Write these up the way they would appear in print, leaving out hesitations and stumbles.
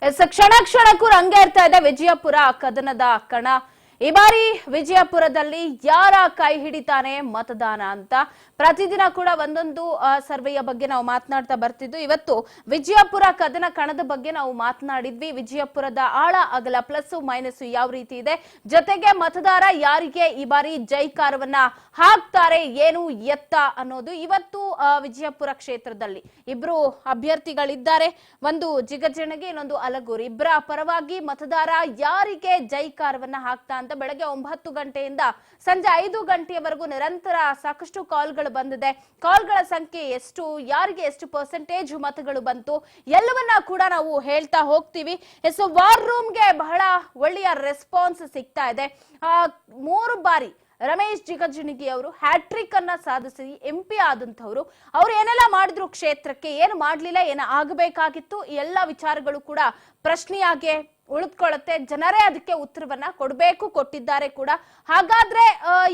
ಕ್ಷಣ ಕ್ಷಣಕ್ಕೂ ರಂಗೇರ್ತಾ ಇದೆ ವಿಜಯಪುರ ಕದನದ ಕಣ. ಈ ಬಾರಿ ವಿಜಯಪುರದಲ್ಲಿ ಯಾರ ಕೈ ಹಿಡಿತಾನೆ ಮತದಾನ ಅಂತ ಪ್ರತಿದಿನ ಕೂಡ ಒಂದೊಂದು ಸರ್ವೆಯ ಬಗ್ಗೆ ನಾವು ಮಾತನಾಡ್ತಾ ಬರ್ತಿದ್ವಿ. ಇವತ್ತು ವಿಜಯಪುರ ಕದನ ಕಣದ ಬಗ್ಗೆ ನಾವು ಮಾತನಾಡಿದ್ವಿ. ವಿಜಯಪುರದ ಆಳ ಅಗಲ ಪ್ಲಸ್ ಮೈನಸ್ ಯಾವ ರೀತಿ ಇದೆ, ಜೊತೆಗೆ ಮತದಾರ ಯಾರಿಗೆ ಈ ಬಾರಿ ಜೈಕಾರವನ್ನ ಹಾಕ್ತಾರೆ, ಏನು ಎತ್ತ ಅನ್ನೋದು. ಇವತ್ತು ವಿಜಯಪುರ ಕ್ಷೇತ್ರದಲ್ಲಿ ಇಬ್ರು ಅಭ್ಯರ್ಥಿಗಳಿದ್ದಾರೆ, ಒಂದು ಜಿಗಜಣಗಿ, ಇನ್ನೊಂದು ಅಲಗೂರು. ಇಬ್ಬರ ಪರವಾಗಿ ಮತದಾರ ಯಾರಿಗೆ ಜೈಕಾರವನ್ನ ಹಾಕ್ತಾ ಅಂತ ಬೆಳಗ್ಗೆ 9 ಗಂಟೆಯಿಂದ ಸಂಜೆ 5 ಗಂಟೆಯವರೆಗೂ ನಿರಂತರ ಸಾಕಷ್ಟು ಕಾಲ್ಗಳು ಬಂದಿದೆ. ಕಾಲ್ಗಳ ಸಂಖ್ಯೆ ಎಷ್ಟು, ಯಾರಿಗೆ ಎಷ್ಟು ಪರ್ಸೆಂಟೇಜ್ ಮತಗಳು ಬಂತು, ಎಲ್ಲವನ್ನ ಕೂಡ ನಾವು ಹೇಳ್ತಾ ಹೋಗ್ತೀವಿ. ಸೊ ವಾರ್ ರೂಮ್ಗೆ ಬಹಳ ಒಳ್ಳೆಯ ರೆಸ್ಪಾನ್ಸ್ ಸಿಗ್ತಾ ಇದೆ. 3 ಬಾರಿ ರಮೇಶ್ ಜಿಗಜಿಣಗಿ ಅವರು ಹ್ಯಾಟ್ರಿಕ್ ಅನ್ನ ಸಾಧಿಸಿ MP ಆದಂತವರು. ಅವ್ರು ಏನೆಲ್ಲ ಮಾಡಿದ್ರು ಕ್ಷೇತ್ರಕ್ಕೆ, ಏನು ಮಾಡ್ಲಿಲ್ಲ, ಏನು ಆಗಬೇಕಾಗಿತ್ತು, ಎಲ್ಲ ವಿಚಾರಗಳು ಕೂಡ ಪ್ರಶ್ನೆಯಾಗಿ ಉಳಿದುಕೊಳ್ಳುತ್ತೆ. ಜನರೇ ಅದಕ್ಕೆ ಉತ್ತರವನ್ನ ಕೊಡಬೇಕು, ಕೊಟ್ಟಿದ್ದಾರೆ ಕೂಡ. ಹಾಗಾದ್ರೆ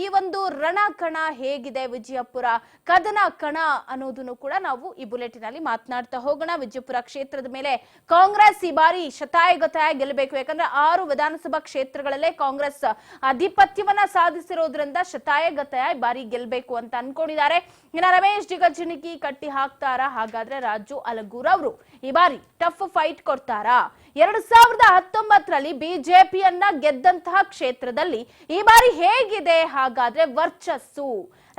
ಈ ಒಂದು ರಣಕಣ ಹೇಗಿದೆ, ವಿಜಯಪುರ ಕದನ ಕಣ ಅನ್ನೋದನ್ನು ಕೂಡ ನಾವು ಈ ಬುಲೆಟಿನ್ ಅಲ್ಲಿ ಮಾತನಾಡ್ತಾ ಹೋಗೋಣ. ವಿಜಯಪುರ ಕ್ಷೇತ್ರದ ಮೇಲೆ ಕಾಂಗ್ರೆಸ್ ಈ ಬಾರಿ ಶತಾಯಗತಾಯ ಗೆಲ್ಲಬೇಕು. ಯಾಕಂದ್ರೆ 6 ವಿಧಾನಸಭಾ ಕ್ಷೇತ್ರಗಳಲ್ಲೇ ಕಾಂಗ್ರೆಸ್ ಆಧಿಪತ್ಯವನ್ನ ಸಾಧಿಸಿರೋದ್ರಿಂದ ಶತಾಯಗತಾಯ ಈ ಬಾರಿ ಗೆಲ್ಲಬೇಕು ಅಂತ ಅನ್ಕೊಂಡಿದ್ದಾರೆ. ಇನ್ನ ರಮೇಶ್ ಜಿಗಜಿಣಗಿ ಕಟ್ಟಿ ಹಾಕ್ತಾರಾ? ಹಾಗಾದ್ರೆ ರಾಜು ಅಲಗೂರ್ ಅವರು ಈ ಬಾರಿ ಟಫ್ ಫೈಟ್ ಕೊಡ್ತಾರಾ? 2019ರಲ್ಲಿ ಬಿಜೆಪಿಯನ್ನ ಗೆದ್ದಂತಹ ಕ್ಷೇತ್ರದಲ್ಲಿ ಈ ಬಾರಿ ಹೇಗಿದೆ ಹಾಗಾದ್ರೆ ವರ್ಚಸ್ಸು?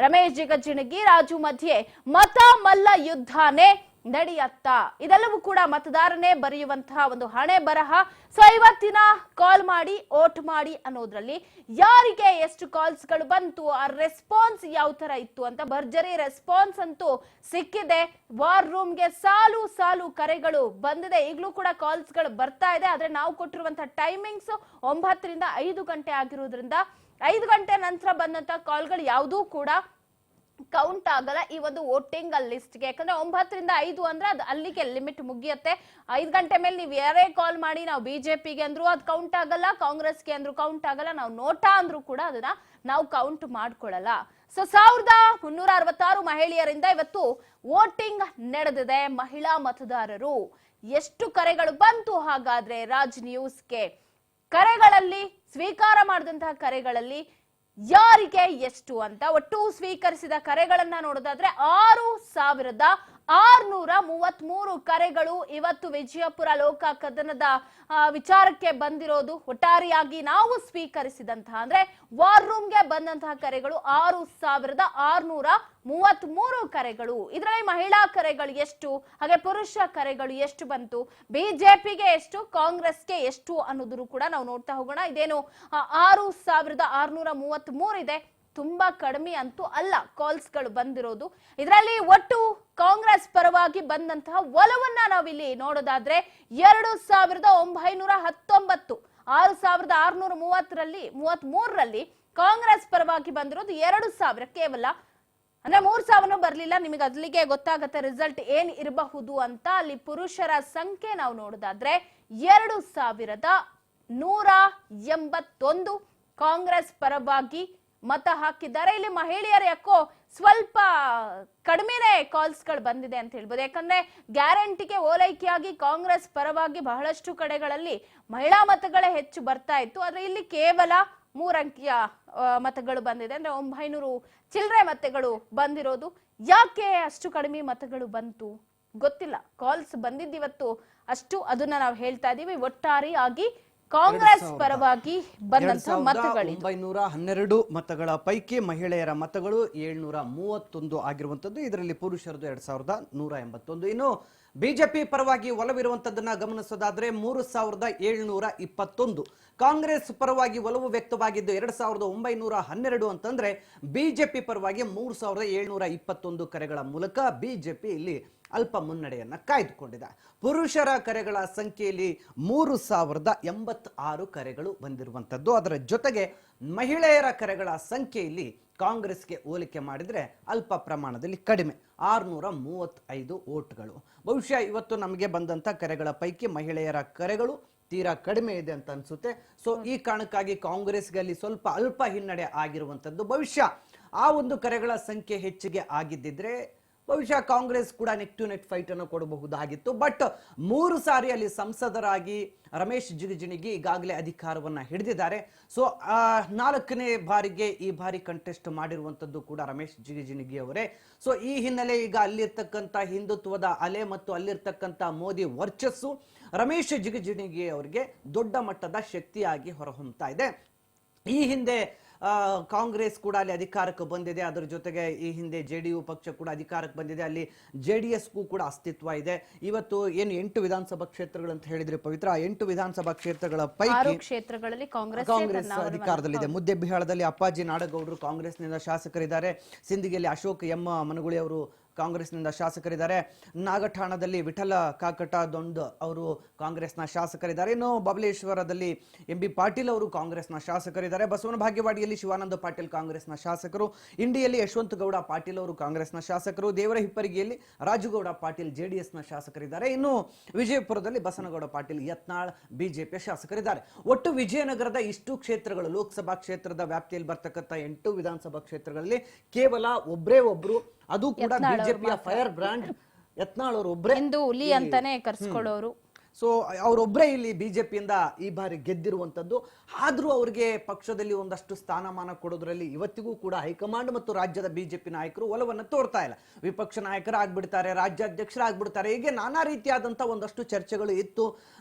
ರಮೇಶ್ ಜಿಗಜಿಣಗಿ ರಾಜು ಮಧ್ಯೆ ಮತ ಮಲ್ಲ ಯುದ್ಧನೇ ನಡೆಯತ್ತಾ? ಇದೆಲ್ಲವೂ ಕೂಡ ಮತದಾರನೇ ಬರೆಯುವಂತಹ ಒಂದು ಹಣೆ ಬರಹ. ಸೊ ಇವತ್ತಿನ ಕಾಲ್ ಮಾಡಿ ವೋಟ್ ಮಾಡಿ ಅನ್ನೋದ್ರಲ್ಲಿ ಯಾರಿಗೆ ಎಷ್ಟು ಕಾಲ್ಸ್ ಗಳು ಬಂತು, ಆ ರೆಸ್ಪಾನ್ಸ್ ಯಾವ ತರ ಇತ್ತು ಅಂತ ಭರ್ಜರಿ ರೆಸ್ಪಾನ್ಸ್ ಅಂತೂ ಸಿಕ್ಕಿದೆ. ವಾರ್ ರೂಮ್ಗೆ ಸಾಲು ಸಾಲು ಕರೆಗಳು ಬಂದಿದೆ. ಈಗಲೂ ಕೂಡ ಕಾಲ್ಸ್ ಗಳು ಬರ್ತಾ ಇದೆ. ಆದ್ರೆ ನಾವು ಕೊಟ್ಟಿರುವಂತಹ ಟೈಮಿಂಗ್ಸ್ 9 ರಿಂದ 5 ಗಂಟೆ ಆಗಿರೋದ್ರಿಂದ 5 ಗಂಟೆ ನಂತರ ಬಂದಂತಹ ಕಾಲ್ಗಳು ಯಾವುದೂ ಕೂಡ ಕೌಂಟ್ ಆಗಲ್ಲ ಈ ಒಂದು ವೋಟಿಂಗ್ ಲಿಸ್ಟ್ಗೆ. ಯಾಕಂದ್ರೆ 9 ರಿಂದ 5 ಅಂದ್ರೆ ಅದು ಅಲ್ಲಿಗೆ ಲಿಮಿಟ್ ಮುಗಿಯುತ್ತೆ. 5 ಗಂಟೆ ಮೇಲೆ ನೀವು ಯಾರೇ ಕಾಲ್ ಮಾಡಿ ನಾವು ಬಿಜೆಪಿಗೆ ಅಂದ್ರು ಅದು ಕೌಂಟ್ ಆಗಲ್ಲ, ಕಾಂಗ್ರೆಸ್ಗೆ ಅಂದ್ರು ಕೌಂಟ್ ಆಗಲ್ಲ, ನಾವು ನೋಟಾ ಅಂದ್ರು ಕೂಡ ಅದನ್ನ ನಾವು ಕೌಂಟ್ ಮಾಡ್ಕೊಳ್ಳಲ್ಲ. ಸೊ 1366 ಮಹಿಳೆಯರಿಂದ ಇವತ್ತು ವೋಟಿಂಗ್ ನಡೆದಿದೆ. ಮಹಿಳಾ ಮತದಾರರು ಎಷ್ಟು ಕರೆಗಳು ಬಂತು ಹಾಗಾದ್ರೆ ರಾಜ್ ನ್ಯೂಸ್ಗೆ? ಕರೆಗಳಲ್ಲಿ ಸ್ವೀಕಾರ ಮಾಡಿದಂತಹ ಕರೆಗಳಲ್ಲಿ ಯಾರಿಗೆ ಎಷ್ಟು ಅಂತ ಒಟ್ಟು ಸ್ವೀಕರಿಸಿದ ಕರೆಗಳನ್ನ ನೋಡೋದಾದ್ರೆ 6633 ಕರೆಗಳು ಇವತ್ತು ವಿಜಯಪುರ ಲೋಕ ಕದನದ ವಿಚಾರಕ್ಕೆ ಬಂದಿರೋದು. ಒಟ್ಟಾರೆಯಾಗಿ ನಾವು ಸ್ವೀಕರಿಸಿದಂತಹ ಅಂದ್ರೆ ವಾರ್ ರೂಮ್ಗೆ ಬಂದಂತಹ ಕರೆಗಳು 6633 ಕರೆಗಳು. ಇದರಲ್ಲಿ ಮಹಿಳಾ ಕರೆಗಳು ಎಷ್ಟು, ಹಾಗೆ ಪುರುಷ ಕರೆಗಳು ಎಷ್ಟು ಬಂತು, ಬಿಜೆಪಿಗೆ ಎಷ್ಟು, ಕಾಂಗ್ರೆಸ್ಗೆ ಎಷ್ಟು ಅನ್ನೋದನ್ನು ಕೂಡ ನಾವು ನೋಡ್ತಾ ಹೋಗೋಣ. ಇದೇನು 6633 ಇದೆ, ತುಂಬಾ ಕಡಿಮೆ ಅಂತೂ ಅಲ್ಲ ಕಾಲ್ಸ್ ಗಳು ಬಂದಿರೋದು. ಇದರಲ್ಲಿ ಒಟ್ಟು ಕಾಂಗ್ರೆಸ್ ಪರವಾಗಿ ಬಂದಂತಹ ಒಲವನ್ನ ನಾವಿಲ್ಲಿ ನೋಡೋದಾದ್ರೆ 2919, 6633ರಲ್ಲಿ ಕಾಂಗ್ರೆಸ್ ಪರವಾಗಿ ಬಂದಿರೋದು 2000 ಕೇವಲ. ಅಂದ್ರೆ 3000 ಬರ್ಲಿಲ್ಲ. ನಿಮಗೆ ಅಲ್ಲಿಗೆ ಗೊತ್ತಾಗತ್ತೆ ರಿಸಲ್ಟ್ ಏನ್ ಇರಬಹುದು ಅಂತ. ಅಲ್ಲಿ ಪುರುಷರ ಸಂಖ್ಯೆ ನಾವು ನೋಡೋದಾದ್ರೆ 2181 ಕಾಂಗ್ರೆಸ್ ಪರವಾಗಿ ಮತ ಹಾಕಿದ್ದಾರೆ. ಇಲ್ಲಿ ಮಹಿಳೆಯರು ಯಾಕೋ ಸ್ವಲ್ಪ ಕಡಿಮೆನೆ ಕಾಲ್ಸ್ ಗಳು ಬಂದಿದೆ ಅಂತ ಹೇಳ್ಬೋದು. ಯಾಕಂದ್ರೆ ಗ್ಯಾರಂಟಿಗೆ ಓಲೈಕೆಯಾಗಿ ಕಾಂಗ್ರೆಸ್ ಪರವಾಗಿ ಬಹಳಷ್ಟು ಕಡೆಗಳಲ್ಲಿ ಮಹಿಳಾ ಮತಗಳೇ ಹೆಚ್ಚು ಬರ್ತಾ ಇತ್ತು. ಆದ್ರೆ ಇಲ್ಲಿ ಕೇವಲ 3 ಅಂಕಿಯ ಮತಗಳು ಬಂದಿದೆ. ಅಂದ್ರೆ 900 ಚಿಲ್ಲರೆ ಮತಗಳು ಬಂದಿರೋದು. ಯಾಕೆ ಅಷ್ಟು ಕಡಿಮೆ ಮತಗಳು ಬಂತು ಗೊತ್ತಿಲ್ಲ. ಕಾಲ್ಸ್ ಬಂದಿದ್ದಿವತ್ತು ಅಷ್ಟು, ಅದನ್ನ ನಾವು ಹೇಳ್ತಾ ಇದೀವಿ. ಒಟ್ಟಾರೆಯಾಗಿ ಕಾಂಗ್ರೆಸ್ ಪರವಾಗಿ ಬಂದಂತಹ ಮತಗಳು 912 ಮತಗಳ ಪೈಕಿ ಮಹಿಳೆಯರ ಮತಗಳು 731 ಆಗಿರುವಂತದ್ದು. ಇದರಲ್ಲಿ ಪುರುಷರದು 2181. ಇನ್ನು ಬಿಜೆಪಿ ಪರವಾಗಿ ಒಲವಿರುವಂತದ್ದನ್ನ ಗಮನಿಸೋದಾದ್ರೆ 3721. ಕಾಂಗ್ರೆಸ್ ಪರವಾಗಿ ಒಲವು ವ್ಯಕ್ತವಾಗಿದ್ದು 2912 ಅಂತಂದ್ರೆ ಬಿಜೆಪಿ ಪರವಾಗಿ 3721 ಕರೆಗಳ ಮೂಲಕ ಬಿಜೆಪಿ ಇಲ್ಲಿ ಅಲ್ಪ ಮುನ್ನಡೆಯನ್ನ ಕಾಯ್ದುಕೊಂಡಿದೆ. ಪುರುಷರ ಕರೆಗಳ ಸಂಖ್ಯೆಯಲ್ಲಿ 3086 ಕರೆಗಳು ಬಂದಿರುವಂತದ್ದು. ಅದರ ಜೊತೆಗೆ ಮಹಿಳೆಯರ ಕರೆಗಳ ಸಂಖ್ಯೆಯಲ್ಲಿ ಕಾಂಗ್ರೆಸ್ಗೆ ಹೋಲಿಕೆ ಮಾಡಿದ್ರೆ ಅಲ್ಪ ಪ್ರಮಾಣದಲ್ಲಿ ಕಡಿಮೆ, 635 ವೋಟ್ಗಳು. ಬಹುಶಃ ಇವತ್ತು ನಮಗೆ ಬಂದಂತ ಕರೆಗಳ ಪೈಕಿ ಮಹಿಳೆಯರ ಕರೆಗಳು ತೀರಾ ಕಡಿಮೆ ಇದೆ ಅಂತ ಅನ್ಸುತ್ತೆ. ಸೊ ಈ ಕಾರಣಕ್ಕಾಗಿ ಕಾಂಗ್ರೆಸ್ಗೆ ಅಲ್ಲಿ ಸ್ವಲ್ಪ ಅಲ್ಪ ಹಿನ್ನಡೆ ಆಗಿರುವಂತದ್ದು. ಬಹುಶಃ ಆ ಒಂದು ಕರೆಗಳ ಸಂಖ್ಯೆ ಹೆಚ್ಚಿಗೆ ಆಗಿದ್ದಿದ್ರೆ ಬಹುಶಃ ಕಾಂಗ್ರೆಸ್ ಕೂಡ ನೆಕ್ ಟು ನೆಕ್ ಫೈಟ್ ಅನ್ನು ಕೊಡಬಹುದಾಗಿತ್ತು. ಬಟ್ 3 ಸಾರಿ ಅಲ್ಲಿ ಸಂಸದರಾಗಿ ರಮೇಶ್ ಜಿಗಜಿಣಗಿ ಈಗಾಗಲೇ ಅಧಿಕಾರವನ್ನ ಹಿಡಿದಿದ್ದಾರೆ. ಸೊ 4ನೇ ಬಾರಿಗೆ ಈ ಬಾರಿ ಕಂಟೆಸ್ಟ್ ಮಾಡಿರುವಂತದ್ದು ಕೂಡ ರಮೇಶ್ ಜಿಗಜಿಣಗಿ ಅವರೇ. ಸೊ ಈ ಹಿನ್ನೆಲೆ ಈಗ ಅಲ್ಲಿರ್ತಕ್ಕಂಥ ಹಿಂದುತ್ವದ ಅಲೆ ಮತ್ತು ಅಲ್ಲಿರ್ತಕ್ಕಂಥ ಮೋದಿ ವರ್ಚಸ್ಸು ರಮೇಶ್ ಜಿಗಜಿಣಗಿ ಅವರಿಗೆ ದೊಡ್ಡ ಮಟ್ಟದ ಶಕ್ತಿಯಾಗಿ ಹೊರಹೊಮ್ಮತಾ ಇದೆ. ಈ ಹಿಂದೆ ಕಾಂಗ್ರೆಸ್ ಕೂಡ ಅಲ್ಲಿ ಅಧಿಕಾರಕ್ಕೆ ಬಂದಿದೆ, ಅದರ ಜೊತೆಗೆ ಈ ಹಿಂದೆ JDU ಪಕ್ಷ ಕೂಡ ಅಧಿಕಾರಕ್ಕೆ ಬಂದಿದೆ, ಅಲ್ಲಿ JDSಗೂ ಕೂಡ ಅಸ್ತಿತ್ವ ಇದೆ. ಇವತ್ತು ಏನು 8 ವಿಧಾನಸಭಾ ಕ್ಷೇತ್ರಗಳು ಅಂತ ಹೇಳಿದ್ರೆ ಪವಿತ್ರ, 8 ವಿಧಾನಸಭಾ ಕ್ಷೇತ್ರಗಳ ಪೈಕಿ ಕ್ಷೇತ್ರಗಳಲ್ಲಿ ಕಾಂಗ್ರೆಸ್ ಅಧಿಕಾರದಲ್ಲಿದೆ. ಮುದ್ದೆಬಿಹಾಳದಲ್ಲಿ ಅಪ್ಪಾಜಿ ನಾಡಗೌಡರು ಕಾಂಗ್ರೆಸ್ನಿಂದ ಶಾಸಕರಿದ್ದಾರೆ, ಸಿಂದಗಿಯಲ್ಲಿ ಅಶೋಕ್ ಎಂ ಮನಗುಳಿ ಅವರು ಕಾಂಗ್ರೆಸ್ನಿಂದ ಶಾಸಕರಿದ್ದಾರೆ, ನಾಗಠಾಣದಲ್ಲಿ ವಿಠಲ ಕಾಕಟ ದೊಂಡ್ ಅವರು ಕಾಂಗ್ರೆಸ್ನ ಶಾಸಕರಿದ್ದಾರೆ, ಇನ್ನು ಬಬಲೇಶ್ವರದಲ್ಲಿ MB ಪಾಟೀಲ್ ಅವರು ಕಾಂಗ್ರೆಸ್ನ ಶಾಸಕರಿದ್ದಾರೆ, ಬಸವನ ಭಾಗ್ಯವಾಡಿಯಲ್ಲಿ ಶಿವಾನಂದ ಪಾಟೀಲ್ ಕಾಂಗ್ರೆಸ್ನ ಶಾಸಕರು, ಇಂಡಿಯಲ್ಲಿ ಯಶವಂತ ಗೌಡ ಪಾಟೀಲ್ ಅವರು ಕಾಂಗ್ರೆಸ್ನ ಶಾಸಕರು, ದೇವರ ಹಿಪ್ಪರಿಗೆಯಲ್ಲಿ ರಾಜುಗೌಡ ಪಾಟೀಲ್ JDSನ ಶಾಸಕರಿದ್ದಾರೆ, ಇನ್ನು ವಿಜಯಪುರದಲ್ಲಿ ಬಸನಗೌಡ ಪಾಟೀಲ್ ಯತ್ನಾಳ್ ಬಿಜೆಪಿಯ ಶಾಸಕರಿದ್ದಾರೆ. ಒಟ್ಟು ವಿಜಯನಗರದ ಇಷ್ಟು ಕ್ಷೇತ್ರಗಳು ಲೋಕಸಭಾ ಕ್ಷೇತ್ರದ ವ್ಯಾಪ್ತಿಯಲ್ಲಿ ಬರ್ತಕ್ಕಂಥ 8 ವಿಧಾನಸಭಾ ಕ್ಷೇತ್ರಗಳಲ್ಲಿ ಕೇವಲ ಒಬ್ಬರೇ ಒಬ್ರು, ಅದು ಕೂಡ ಬಿಜೆಪಿಯ ಫೈರ್ ಬ್ರ್ಯಾಂಡ್ ಯತ್ನಾಳ್ ಅವರು ಒಬ್ಬರೇ ಹುಲಿ ಅಂತಾನೆ ಕರ್ಸ್ಕೊಳ್ಳೋರು. ಸೊ ಅವರೊಬ್ಬರೇ ಇಲ್ಲಿ ಬಿಜೆಪಿಯಿಂದ ಈ ಬಾರಿ ಗೆದ್ದಿರುವಂತದ್ದು. ಆದ್ರೂ ಅವರಿಗೆ ಪಕ್ಷದಲ್ಲಿ ಒಂದಷ್ಟು ಸ್ಥಾನಮಾನ ಕೊಡೋದ್ರಲ್ಲಿ ಇವತ್ತಿಗೂ ಕೂಡ ಹೈಕಮಾಂಡ್ ಮತ್ತು ರಾಜ್ಯದ ಬಿಜೆಪಿ ನಾಯಕರು ಒಲವನ್ನು ತೋರ್ತಾ ಇಲ್ಲ. ವಿಪಕ್ಷ ನಾಯಕರಾಗ್ಬಿಡ್ತಾರೆ, ರಾಜ್ಯಾಧ್ಯಕ್ಷರಾಗ್ಬಿಡ್ತಾರೆ, ಹೀಗೆ ನಾನಾ ರೀತಿಯಾದಂಥ ಒಂದಷ್ಟು ಚರ್ಚೆಗಳು ಇತ್ತು.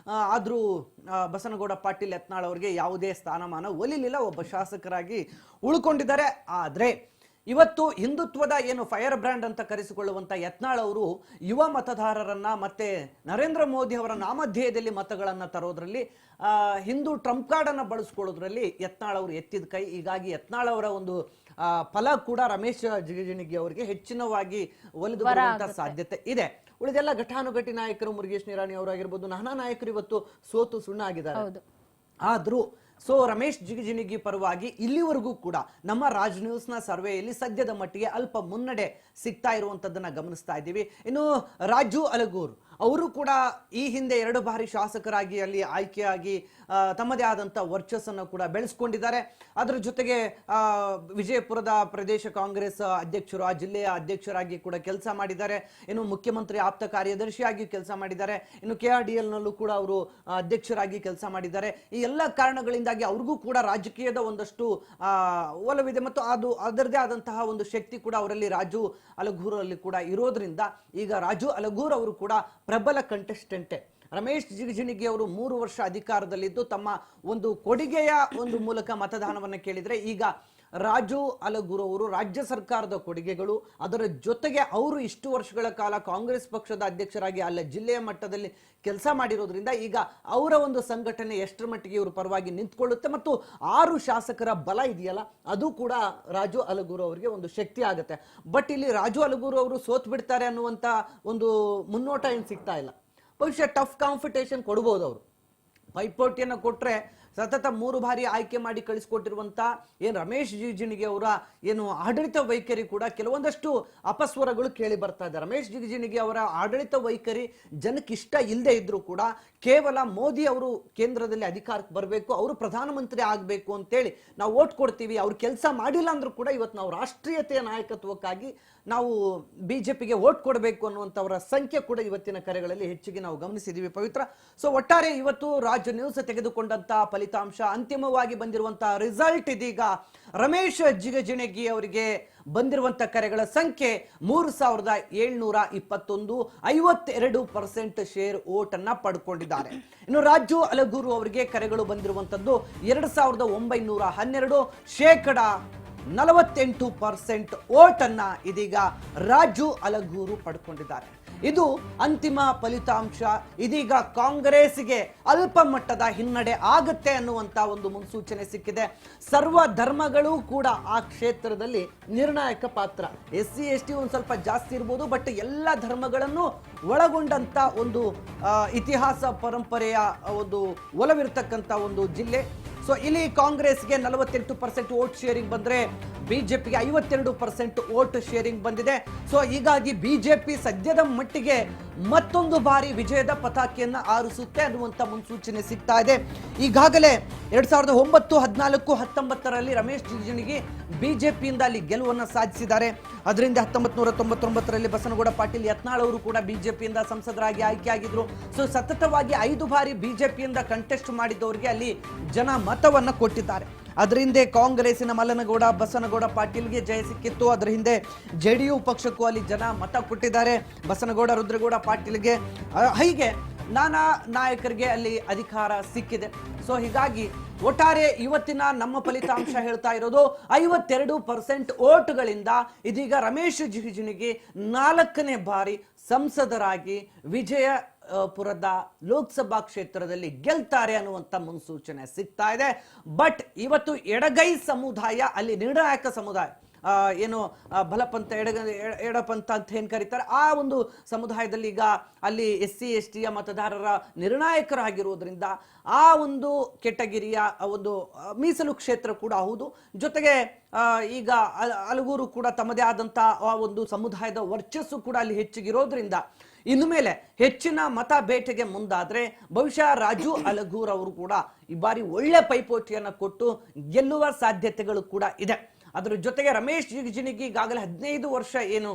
ಆದ್ರೂ ಬಸನಗೌಡ ಪಾಟೀಲ್ ಯತ್ನಾಳ್ ಅವರಿಗೆ ಯಾವುದೇ ಸ್ಥಾನಮಾನ ಒಲಿಲಿಲ್ಲ, ಒಬ್ಬ ಶಾಸಕರಾಗಿ ಉಳ್ಕೊಂಡಿದ್ದಾರೆ. ಆದ್ರೆ ಇವತ್ತು ಹಿಂದುತ್ವದ ಏನು ಫೈರ್ ಬ್ರ್ಯಾಂಡ್ ಅಂತ ಕರೆಸಿಕೊಳ್ಳುವಂತ ಯತ್ನಾಳ್ ಅವರು ಯುವ ಮತದಾರರನ್ನ ಮತ್ತೆ ನರೇಂದ್ರ ಮೋದಿ ಅವರ ನಾಮಧೇಯದಲ್ಲಿ ಮತಗಳನ್ನ ತರೋದ್ರಲ್ಲಿ ಹಿಂದೂ ಟ್ರಂಪ್ ಕಾರ್ಡ್ ಅನ್ನ ಬಳಸ್ಕೊಳ್ಳೋದ್ರಲ್ಲಿ ಯತ್ನಾಳ್ ಅವರು ಎತ್ತಿದ ಕೈ. ಹೀಗಾಗಿ ಯತ್ನಾಳ್ ಅವರ ಒಂದು ಫಲ ಕೂಡ ರಮೇಶ್ ಜಿಗಜಿಣಗಿ ಅವರಿಗೆ ಹೆಚ್ಚಿನವಾಗಿ ಒಲಿದು ಬರುವಂತ ಸಾಧ್ಯತೆ ಇದೆ. ಉಳಿದೆಲ್ಲ ಘಟಾನುಘಟಿ ನಾಯಕರು ಮುರುಗೇಶ್ ನಿರಾಣಿ ಅವರಾಗಿರ್ಬೋದು, ನಾನಾ ನಾಯಕರು ಇವತ್ತು ಸೋತು ಸುಣ್ಣ ಆಗಿದ್ದಾರೆ. ಆದ್ರೂ ಸೊ ರಮೇಶ್ ಜಿಗಜಿಣಗಿ ಪರವಾಗಿ ಇಲ್ಲಿವರೆಗೂ ಕೂಡ ನಮ್ಮ ರಾಜ್ ನ್ಯೂಸ್ನ ಸರ್ವೆಯಲ್ಲಿ ಸದ್ಯದ ಮಟ್ಟಿಗೆ ಅಲ್ಪ ಮುನ್ನಡೆ ಸಿಗ್ತಾ ಇರುವಂತದ್ದನ್ನ ಗಮನಿಸ್ತಾ ಇದ್ದೀವಿ. ಇನ್ನು ರಾಜು ಅಲಗೂರ್ ಅವರು ಕೂಡ ಈ ಹಿಂದೆ 2 ಬಾರಿ ಶಾಸಕರಾಗಿ ಅಲ್ಲಿ ಆಯ್ಕೆಯಾಗಿ ತಮ್ಮದೇ ಆದಂಥ ವರ್ಚಸ್ಸನ್ನು ಕೂಡ ಬೆಳೆಸ್ಕೊಂಡಿದ್ದಾರೆ. ಅದರ ಜೊತೆಗೆ ವಿಜಯಪುರದ ಪ್ರದೇಶ ಕಾಂಗ್ರೆಸ್ ಅಧ್ಯಕ್ಷರು, ಆ ಜಿಲ್ಲೆಯ ಅಧ್ಯಕ್ಷರಾಗಿ ಕೂಡ ಕೆಲಸ ಮಾಡಿದ್ದಾರೆ. ಇನ್ನು ಮುಖ್ಯಮಂತ್ರಿ ಆಪ್ತ ಕಾರ್ಯದರ್ಶಿಯಾಗಿ ಕೆಲಸ ಮಾಡಿದ್ದಾರೆ. ಇನ್ನು KRDL ನಲ್ಲೂ ಕೂಡ ಅವರು ಅಧ್ಯಕ್ಷರಾಗಿ ಕೆಲಸ ಮಾಡಿದ್ದಾರೆ. ಈ ಎಲ್ಲ ಕಾರಣಗಳಿಂದಾಗಿ ಅವ್ರಿಗೂ ಕೂಡ ರಾಜಕೀಯದ ಒಂದಷ್ಟು ಒಲವಿದೆ ಮತ್ತು ಅದು ಅದರದೇ ಆದಂತಹ ಒಂದು ಶಕ್ತಿ ಕೂಡ ಅವರಲ್ಲಿ ರಾಜು ಅಲಗೂರಲ್ಲಿ ಕೂಡ ಇರೋದ್ರಿಂದ ಈಗ ರಾಜು ಅಲಗೂರ್ ಅವರು ಕೂಡ ಪ್ರಬಲ ಕಂಟೆಸ್ಟೆಂಟೆ. ರಮೇಶ್ ಜಿಗಜಿಣಗಿ ಅವರು 3 ವರ್ಷ ಅಧಿಕಾರದಲ್ಲಿದ್ದು ತಮ್ಮ ಒಂದು ಕೊಡುಗೆಯ ಒಂದು ಮೂಲಕ ಮತದಾನವನ್ನು ಕೇಳಿದ್ರೆ, ಈಗ ರಾಜು ಅಲಗೂರ್ ಅವರು ರಾಜ್ಯ ಸರ್ಕಾರದ ಕೊಡುಗೆಗಳು, ಅದರ ಜೊತೆಗೆ ಅವರು ಇಷ್ಟು ವರ್ಷಗಳ ಕಾಲ ಕಾಂಗ್ರೆಸ್ ಪಕ್ಷದ ಅಧ್ಯಕ್ಷರಾಗಿ ಅಲ್ಲ ಜಿಲ್ಲೆಯ ಮಟ್ಟದಲ್ಲಿ ಕೆಲಸ ಮಾಡಿರೋದ್ರಿಂದ ಈಗ ಅವರ ಒಂದು ಸಂಘಟನೆ ಎಷ್ಟರ ಮಟ್ಟಿಗೆ ಇವರು ಪರವಾಗಿ ನಿಂತ್ಕೊಳ್ಳುತ್ತೆ ಮತ್ತು 6 ಶಾಸಕರ ಬಲ ಇದೆಯಲ್ಲ ಅದು ಕೂಡ ರಾಜು ಅಲಗೂರ್ ಅವರಿಗೆ ಒಂದು ಶಕ್ತಿ ಆಗುತ್ತೆ. ಬಟ್ ಇಲ್ಲಿ ರಾಜು ಅಲಗೂರ್ ಅವರು ಸೋತ್ ಬಿಡ್ತಾರೆ ಅನ್ನುವಂತ ಒಂದು ಮುನ್ನೋಟ ಏನು ಸಿಗ್ತಾ ಇಲ್ಲ. ಬಹುಶಃ ಟಫ್ ಕಾಂಪಿಟೇಷನ್ ಕೊಡ್ಬೋದು. ಅವರು ಪೈಪೋಟಿಯನ್ನು ಕೊಟ್ರೆ ಸತತ 3 ಬಾರಿ ಆಯ್ಕೆ ಮಾಡಿ ಕಳಿಸ್ಕೊಟ್ಟಿರುವಂತ ಏನು ರಮೇಶ್ ಜಿಗಜಿಣಗಿ ಅವರ ಏನು ಆಡಳಿತ ವೈಖರಿ ಕೂಡ ಕೆಲವೊಂದಷ್ಟು ಅಪಸ್ವರಗಳು ಕೇಳಿ ಬರ್ತಾ ಇದೆ. ರಮೇಶ್ ಜಿಗಜಿಣಗಿ ಅವರ ಆಡಳಿತ ವೈಖರಿ ಜನಕ್ಕೆ ಇಷ್ಟ ಇಲ್ಲದೆ ಇದ್ರೂ ಕೂಡ ಕೇವಲ ಮೋದಿ ಅವರು ಕೇಂದ್ರದಲ್ಲಿ ಅಧಿಕಾರಕ್ಕೆ ಬರಬೇಕು, ಅವರು ಪ್ರಧಾನಮಂತ್ರಿ ಆಗಬೇಕು ಅಂತೇಳಿ ನಾವು ಓಟ್ ಕೊಡ್ತೀವಿ, ಅವ್ರು ಕೆಲಸ ಮಾಡಿಲ್ಲ ಅಂದ್ರೂ ಕೂಡ ಇವತ್ತು ನಾವು ರಾಷ್ಟ್ರೀಯತೆಯ ನಾಯಕತ್ವಕ್ಕಾಗಿ ನಾವು ಬಿಜೆಪಿಗೆ ಓಟ್ ಕೊಡಬೇಕು ಅನ್ನುವಂಥವರ ಸಂಖ್ಯೆ ಕೂಡ ಇವತ್ತಿನ ಕರೆಗಳಲ್ಲಿ ಹೆಚ್ಚಿಗೆ ನಾವು ಗಮನಿಸಿದ್ದೀವಿ ಪವಿತ್ರ. ಸೊ ಒಟ್ಟಾರೆ ಇವತ್ತು ರಾಜ್ ನ್ಯೂಸ್ ತೆಗೆದುಕೊಂಡಂತ ಫಲಿತಾಂಶ, ಅಂತಿಮವಾಗಿ ಬಂದಿರುವಂತಹ ರಿಸಲ್ಟ್ ಇದೀಗ ರಮೇಶ್ ಜಿಗಜಿಣಗಿ ಅವರಿಗೆ ಬಂದಿರುವಂತ ಕರೆಗಳ ಸಂಖ್ಯೆ 3721, 52% ಶೇರ್ ಓಟ್ ಅನ್ನ ಪಡ್ಕೊಂಡಿದ್ದಾರೆ. ಇನ್ನು ರಾಜು ಅಲಗೂರು ಅವರಿಗೆ ಕರೆಗಳು ಬಂದಿರುವಂತದ್ದು 2912, ಶೇಕಡ 48% ಓಟ್ ಅನ್ನ ಇದೀಗ ರಾಜು ಅಲಗೂರು ಪಡ್ಕೊಂಡಿದ್ದಾರೆ. ಇದು ಅಂತಿಮ ಫಲಿತಾಂಶ. ಇದೀಗ ಕಾಂಗ್ರೆಸ್ಗೆ ಅಲ್ಪ ಮಟ್ಟದ ಹಿನ್ನಡೆ ಆಗುತ್ತೆ ಅನ್ನುವಂತ ಒಂದು ಮುನ್ಸೂಚನೆ ಸಿಕ್ಕಿದೆ. ಸರ್ವ ಧರ್ಮಗಳು ಕೂಡ ಆ ಕ್ಷೇತ್ರದಲ್ಲಿ ನಿರ್ಣಾಯಕ ಪಾತ್ರ. SC/ST ಒಂದು ಸ್ವಲ್ಪ ಜಾಸ್ತಿ ಇರ್ಬೋದು, ಬಟ್ ಎಲ್ಲ ಧರ್ಮಗಳನ್ನು ಒಳಗೊಂಡಂತ ಒಂದು ಇತಿಹಾಸ ಪರಂಪರೆಯ ಒಂದು ಒಲವಿರ್ತಕ್ಕಂಥ ಒಂದು ಜಿಲ್ಲೆ. ಸೊ ಇಲ್ಲಿ ಕಾಂಗ್ರೆಸ್ಗೆ 48% ವೋಟ್ ಶೇರಿಂಗ್ ಬಂದ್ರೆ ಬಿಜೆಪಿಗೆ 52% ವೋಟ್ ಶೇರಿಂಗ್ ಬಂದಿದೆ. ಸೊ ಹೀಗಾಗಿ ಬಿಜೆಪಿ ಸದ್ಯದ ಮಟ್ಟಿಗೆ ಮತ್ತೊಂದು ಬಾರಿ ವಿಜಯದ ಪತಾಕೆಯನ್ನ ಆರಿಸುತ್ತೆ ಅನ್ನುವಂತ ಮುನ್ಸೂಚನೆ ಸಿಗ್ತಾ ಇದೆ. ಈಗಾಗಲೇ 2009, 14, 19ರಲ್ಲಿ ರಮೇಶ್ ಜಿಗಜಿಣಗಿ ಬಿಜೆಪಿಯಿಂದ ಅಲ್ಲಿ ಗೆಲುವನ್ನು ಸಾಧಿಸಿದ್ದಾರೆ. ಅದರಿಂದ 1999ರಲ್ಲಿ ಬಸನಗೌಡ ಪಾಟೀಲ್ ಯತ್ನಾಳ್ ಅವರು ಕೂಡ ಬಿಜೆಪಿಯಿಂದ ಸಂಸದರಾಗಿ ಆಯ್ಕೆಯಾಗಿದ್ರು. ಸೊ ಸತತವಾಗಿ 5 ಬಾರಿ ಬಿಜೆಪಿಯಿಂದ ಕಂಟೆಸ್ಟ್ ಮಾಡಿದವರಿಗೆ ಅಲ್ಲಿ ಜನ ಮತವನ್ನ ಕೊಟ್ಟಿದ್ದಾರೆ. ಅದರ ಹಿಂದೆ ಕಾಂಗ್ರೆಸ್ಸಿನ ಮಲ್ಲನಗೌಡ ಬಸನಗೌಡ ಪಾಟೀಲ್ಗೆ ಜಯ ಸಿಕ್ಕಿತ್ತು. ಅದರ ಹಿಂದೆ ಜೆಡಿಯು ಪಕ್ಷಕ್ಕೂ ಅಲ್ಲಿ ಜನ ಮತ ಕೊಟ್ಟಿದ್ದಾರೆ. ಬಸನಗೌಡ ರುದ್ರಗೌಡ ಪಾಟೀಲ್ಗೆ ಹೀಗೆ ನಾನಾ ನಾಯಕರಿಗೆ ಅಲ್ಲಿ ಅಧಿಕಾರ ಸಿಕ್ಕಿದೆ. ಸೊ ಹೀಗಾಗಿ ಒಟ್ಟಾರೆ ಇವತ್ತಿನ ನಮ್ಮ ಫಲಿತಾಂಶ ಹೇಳ್ತಾ ಇರೋದು 52% ಓಟುಗಳಿಂದ ಇದೀಗ ರಮೇಶ್ ಜಿಗಜಿಣಗಿ 4ನೇ ಬಾರಿ ಸಂಸದರಾಗಿ ವಿಜಯಪುರದ ಲೋಕಸಭಾ ಕ್ಷೇತ್ರದಲ್ಲಿ ಗೆಲ್ತಾರೆ ಅನ್ನುವಂತ ಮುನ್ಸೂಚನೆ ಸಿಗ್ತಾ ಇದೆ. ಬಟ್ ಇವತ್ತು ಎಡಗೈ ಸಮುದಾಯ ಅಲ್ಲಿ ನಿರ್ಣಾಯಕ ಸಮುದಾಯ ಏನು ಬಲಪಂಥ ಎಡಪಂಥ ಅಂತ ಏನ್ ಕರೀತಾರೆ, ಆ ಒಂದು ಸಮುದಾಯದಲ್ಲಿ ಈಗ ಅಲ್ಲಿ SC ST ಮತದಾರರ ನಿರ್ಣಾಯಕರಾಗಿರುವುದರಿಂದ ಆ ಒಂದು ಕೆಟಗಿರಿಯ ಒಂದು ಮೀಸಲು ಕ್ಷೇತ್ರ ಕೂಡ ಹೌದು. ಜೊತೆಗೆ ಈಗ ಅಲಗೂರು ಕೂಡ ತಮ್ಮದೇ ಆದಂತ ಆ ಒಂದು ಸಮುದಾಯದ ವರ್ಚಸ್ಸು ಕೂಡ ಅಲ್ಲಿ ಹೆಚ್ಚಿಗಿರೋದ್ರಿಂದ ಇನ್ನು ಮೇಲೆ ಹೆಚ್ಚಿನ ಮತ ಬೇಟೆಗೆ ಮುಂದಾದ್ರೆ ಬಹುಶಃ ರಾಜು ಅಲಗೂರ್ ಅವರು ಕೂಡ ಈ ಬಾರಿ ಒಳ್ಳೆ ಪೈಪೋಟಿಯನ್ನ ಕೊಟ್ಟು ಗೆಲ್ಲುವ ಸಾಧ್ಯತೆಗಳು ಕೂಡ ಇದೆ. ಅದರ ಜೊತೆಗೆ ರಮೇಶ್ ಜಿಗಜಿಣಗಿ ಈಗಾಗಲೇ 15 ವರ್ಷ ಏನು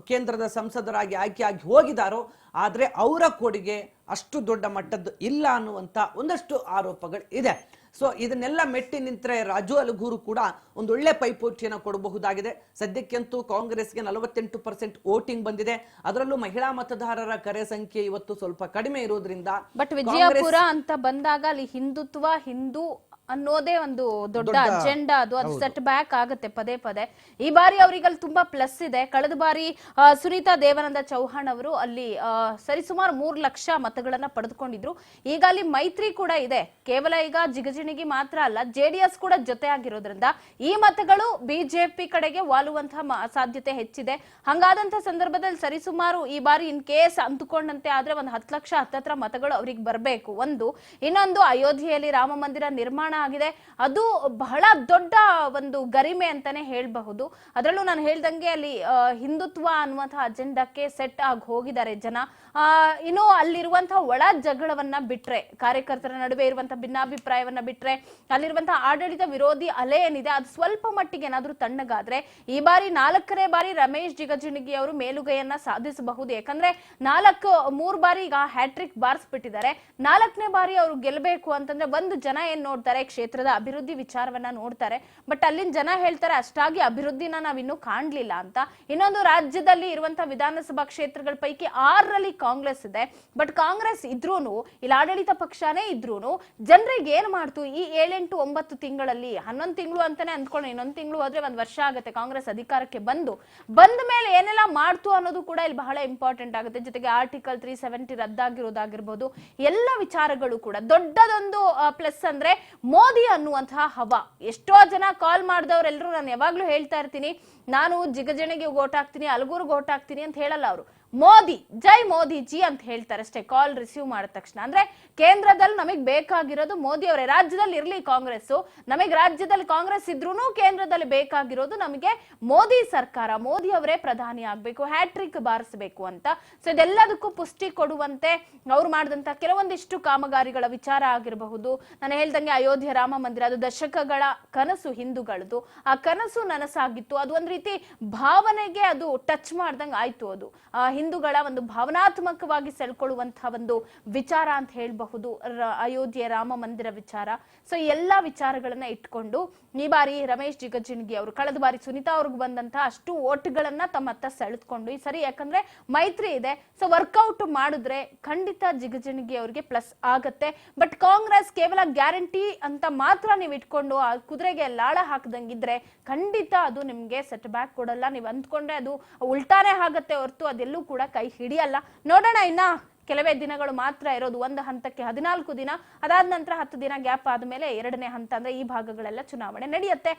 ಕೇಂದ್ರದ ಸಂಸದರಾಗಿ ಆಯ್ಕೆಯಾಗಿ ಹೋಗಿದಾರೋ, ಆದರೆ ಅವರ ಕೊಡುಗೆ ಅಷ್ಟು ದೊಡ್ಡ ಮಟ್ಟದ್ದು ಇಲ್ಲ ಅನ್ನುವಂಥ ಒಂದಷ್ಟು ಆರೋಪಗಳು ಇದೆ. ಸೊ ಇದನ್ನೆಲ್ಲ ಮೆಟ್ಟಿ ನಿಂತರೆ ರಾಜು ಅಲಗೂರು ಕೂಡ ಒಂದೊಳ್ಳೆ ಪೈಪೋಟಿಯನ್ನು ಕೊಡಬಹುದಾಗಿದೆ. ಸದ್ಯಕ್ಕಂತೂ ಕಾಂಗ್ರೆಸ್ಗೆ 48% ವೋಟಿಂಗ್ ಬಂದಿದೆ. ಅದರಲ್ಲೂ ಮಹಿಳಾ ಮತದಾರರ ಕರೆ ಸಂಖ್ಯೆ ಇವತ್ತು ಸ್ವಲ್ಪ ಕಡಿಮೆ ಇರೋದ್ರಿಂದ ಬಟ್ ವಿಜಯಪುರ ಅಂತ ಬಂದಾಗ ಅಲ್ಲಿ ಹಿಂದುತ್ವ ಹಿಂದೂ ಅನ್ನೋದೇ ಒಂದು ದೊಡ್ಡ ಅಜೆಂಡಾ, ಅದು ಸೆಟ್ ಬ್ಯಾಕ್ ಆಗುತ್ತೆ ಪದೇ ಪದೇ. ಈ ಬಾರಿ ಅವರಿಗಲ್ಲಿ ತುಂಬಾ ಪ್ಲಸ್ ಇದೆ. ಕಳೆದ ಬಾರಿ ಸುನೀತಾ ದೇವಾನಂದ ಚೌಹಾಣ್ ಅವರು ಅಲ್ಲಿ ಸರಿಸುಮಾರು 3 ಲಕ್ಷ ಮತಗಳನ್ನ ಪಡೆದುಕೊಂಡಿದ್ರು. ಈಗ ಅಲ್ಲಿ ಮೈತ್ರಿ ಕೂಡ ಇದೆ. ಕೇವಲ ಈಗ ಜಿಗಜಿಣಗಿ ಮಾತ್ರ ಅಲ್ಲ, JDS ಕೂಡ ಜೊತೆ ಆಗಿರೋದ್ರಿಂದ ಈ ಮತಗಳು ಬಿಜೆಪಿ ಕಡೆಗೆ ವಾಲುವಂತಹ ಸಾಧ್ಯತೆ ಹೆಚ್ಚಿದೆ. ಹಂಗಾದಂತ ಸಂದರ್ಭದಲ್ಲಿ ಸರಿಸುಮಾರು ಈ ಬಾರಿ ಇನ್ ಕೇಸ್ ಅಂದುಕೊಂಡಂತೆ ಆದ್ರೆ ಒಂದು 10 ಲಕ್ಷ ಹತ್ತತ್ರ ಮತಗಳು ಅವ್ರಿಗೆ ಬರಬೇಕು. ಇನ್ನೊಂದು ಅಯೋಧ್ಯೆಯಲ್ಲಿ ರಾಮ ಮಂದಿರ ನಿರ್ಮಾಣ ಆಗಿದೆ. ಅದು ಬಹಳ ದೊಡ್ಡ ಒಂದು ಗರಿಮೆ ಅಂತಾನೆ ಹೇಳಬಹುದು. ಅದರಲ್ಲೂ ನಾನು ಹೇಳ್ದಂಗೆ ಅಲ್ಲಿ ಹಿಂದುತ್ವ ಅನ್ನುವಂತಹ ಅಜೆಂಡಾಕ್ಕೆ ಸೆಟ್ ಆಗಿ ಹೋಗಿದ್ದಾರೆ ಜನ. ಇನ್ನು ಅಲ್ಲಿರುವಂತಹ ಒಳ ಜಗಳವನ್ನ ಬಿಟ್ರೆ, ಕಾರ್ಯಕರ್ತರ ನಡುವೆ ಇರುವಂತಹ ಭಿನ್ನಾಭಿಪ್ರಾಯವನ್ನ ಬಿಟ್ರೆ, ಅಲ್ಲಿರುವಂತಹ ಆಡಳಿತ ವಿರೋಧಿ ಅಲೆ ಏನಿದೆ ಅದು ಸ್ವಲ್ಪ ಮಟ್ಟಿಗೆ ಏನಾದ್ರೂ ತಣ್ಣಗಾದ್ರೆ ಈ ಬಾರಿ 4ನೇ ಬಾರಿ ರಮೇಶ್ ಜಿಗಜಿಣಗಿ ಅವರು ಮೇಲುಗೈಯನ್ನ ಸಾಧಿಸಬಹುದು. ಯಾಕಂದ್ರೆ 3 ಬಾರಿ ಈಗ ಹ್ಯಾಟ್ರಿಕ್ ಬಾರಿಸ್ಬಿಟ್ಟಿದ್ದಾರೆ. 4ನೇ ಬಾರಿ ಅವರು ಗೆಲ್ಲಬೇಕು ಅಂತಂದ್ರೆ ಒಂದು ಜನ ಏನ್ ನೋಡ್ತಾರೆ, ಕ್ಷೇತ್ರದ ಅಭಿವೃದ್ಧಿ ವಿಚಾರವನ್ನ ನೋಡ್ತಾರೆ. ಬಟ್ ಅಲ್ಲಿನ ಜನ ಹೇಳ್ತಾರೆ ಅಷ್ಟಾಗಿ ಅಭಿವೃದ್ಧಿನ ನಾವಿನ್ನೂ ಕಾಣ್ಲಿಲ್ಲ ಅಂತ. ಇನ್ನೊಂದು, ರಾಜ್ಯದಲ್ಲಿ ಇರುವಂತಹ ವಿಧಾನಸಭಾ ಕ್ಷೇತ್ರಗಳ ಪೈಕಿ 6ರಲ್ಲಿ ಕಾಂಗ್ರೆಸ್ ಇದೆ. ಬಟ್ ಕಾಂಗ್ರೆಸ್ ಇದ್ರೂನು, ಇಲ್ಲಿ ಆಡಳಿತ ಪಕ್ಷನೇ ಇದ್ರೂನು ಜನರಿಗೆ ಏನ್ ಮಾಡ್ತು ಈ 7, 8, 9 ತಿಂಗಳಲ್ಲಿ, 11 ತಿಂಗಳು ಅಂತಾನೆ ಅಂದ್ಕೊಂಡು, ಇನ್ನೊಂದು ತಿಂಗಳು ಹೋದ್ರೆ 1 ವರ್ಷ ಆಗುತ್ತೆ ಕಾಂಗ್ರೆಸ್ ಅಧಿಕಾರಕ್ಕೆ ಬಂದ ಮೇಲೆ ಏನೆಲ್ಲ ಮಾಡ್ತು ಅನ್ನೋದು ಕೂಡ ಇಲ್ಲಿ ಬಹಳ ಇಂಪಾರ್ಟೆಂಟ್ ಆಗುತ್ತೆ. ಜೊತೆಗೆ ಆರ್ಟಿಕಲ್ 370 ರದ್ದಾಗಿರೋದಾಗಿರ್ಬೋದು, ಎಲ್ಲ ವಿಚಾರಗಳು ಕೂಡ ದೊಡ್ಡದೊಂದು ಪ್ಲಸ್ ಅಂದ್ರೆ ಮೋದಿ ಅನ್ನುವಂತಹ ಹವಾ. ಎಷ್ಟೋ ಜನ ಕಾಲ್ ಮಾಡಿದವರೆಲ್ಲರೂ ನಾನು ಯಾವಾಗ್ಲೂ ಹೇಳ್ತಾ ಇರ್ತೀನಿ, ನಾನು ಜಿಗಜಿಣಗಿ ಓಟ್ ಹಾಕ್ತೀನಿ, ಅಲಗೂರ್ಗೆ ಓಟ್ ಹಾಕ್ತೀನಿ ಅಂತ ಹೇಳಲ್ಲ. ಅವರು ಮೋದಿ, ಜೈ ಮೋದಿಜಿ ಅಂತ ಹೇಳ್ತಾರೆ ಅಷ್ಟೇ ಕಾಲ್ ರಿಸೀವ್ ಮಾಡಿದ ತಕ್ಷಣ. ಅಂದ್ರೆ ಕೇಂದ್ರದಲ್ಲಿ ನಮಗ್ ಬೇಕಾಗಿರೋದು ಮೋದಿ ಅವರೇ. ರಾಜ್ಯದಲ್ಲಿ ಇರ್ಲಿ ಕಾಂಗ್ರೆಸ್, ನಮಗೆ ರಾಜ್ಯದಲ್ಲಿ ಕಾಂಗ್ರೆಸ್ ಇದ್ರೂ ಕೇಂದ್ರದಲ್ಲಿ ಬೇಕಾಗಿರೋದು ನಮಗೆ ಮೋದಿ ಸರ್ಕಾರ, ಮೋದಿ ಅವರೇ ಪ್ರಧಾನಿ ಆಗ್ಬೇಕು, ಹ್ಯಾಟ್ರಿಕ್ ಬಾರಿಸಬೇಕು ಅಂತ. ಸೊ ಇದೆಲ್ಲದಕ್ಕೂ ಪುಷ್ಟಿ ಕೊಡುವಂತೆ ಅವ್ರು ಮಾಡಿದಂತ ಕೆಲವೊಂದಿಷ್ಟು ಕಾಮಗಾರಿಗಳ ವಿಚಾರ ಆಗಿರಬಹುದು. ನಾನು ಹೇಳ್ದಂಗೆ ಅಯೋಧ್ಯೆ ರಾಮ ಮಂದಿರ, ಅದು ದಶಕಗಳ ಕನಸು ಹಿಂದೂಗಳದು. ಆ ಕನಸು ನನಸಾಗಿತ್ತು. ಅದು ಒಂದ್ ರೀತಿ ಭಾವನೆಗೆ ಅದು ಟಚ್ ಮಾಡ್ದಂಗೆ ಆಯ್ತು. ಅದು ಹಿಂದೂಗಳ ಒಂದು ಭಾವನಾತ್ಮಕವಾಗಿ ಸೆಳ್ಕೊಳ್ಳುವಂತಹ ಒಂದು ವಿಚಾರ ಅಂತ ಹೇಳಬಹುದು ಅಯೋಧ್ಯೆ ರಾಮ ಮಂದಿರ ವಿಚಾರ. ಸೊ ಎಲ್ಲಾ ವಿಚಾರಗಳನ್ನ ಇಟ್ಕೊಂಡು ಈ ಬಾರಿ ರಮೇಶ್ ಜಿಗಜಿಣಗಿ ಅವರು ಕಳೆದ ಬಾರಿ ಸುನೀತಾ ಅವ್ರಿಗೆ ಬಂದಂತಹ ಅಷ್ಟು ಓಟ್ಗಳನ್ನ ತಮ್ಮತ್ತ ಸೆಳೆದುಕೊಂಡು ಈ ಸರಿ, ಯಾಕಂದ್ರೆ ಮೈತ್ರಿ ಇದೆ, ಸೊ ವರ್ಕೌಟ್ ಮಾಡಿದ್ರೆ ಖಂಡಿತ ಜಿಗಜಿಣಗಿ ಅವರಿಗೆ ಪ್ಲಸ್ ಆಗತ್ತೆ. ಬಟ್ ಕಾಂಗ್ರೆಸ್ ಕೇವಲ ಗ್ಯಾರಂಟಿ ಅಂತ ಮಾತ್ರ ನೀವು ಇಟ್ಕೊಂಡು ಆ ಕುದುರೆಗೆ ಲಾಳ ಹಾಕದಂಗಿದ್ರೆ ಖಂಡಿತ ಅದು ನಿಮ್ಗೆ ಸೆಟ್ ಬ್ಯಾಕ್ ಕೊಡಲ್ಲ. ನೀವು ಅಂದ್ಕೊಂಡ್ರೆ ಅದು ಉಲ್ಟಾನೇ ಆಗತ್ತೆ ಹೊರತು ಅದೆಲ್ಲೂ ಕೂಡ ಕೈ ಹಿಡಿಯಲ್ಲ. ನೋಡೋಣ, ಇನ್ನ ಕೆಲವೇ ದಿನಗಳು ಮಾತ್ರ ಇರೋದು. ಒಂದು ಹಂತಕ್ಕೆ 14 ದಿನ, ಅದಾದ ನಂತರ 10 ದಿನ ಗ್ಯಾಪ್ ಆದ್ಮೇಲೆ 2ನೇ ಹಂತ ಅಂದ್ರೆ ಈ ಭಾಗಗಳೆಲ್ಲ ಚುನಾವಣೆ ನಡೆಯುತ್ತೆ.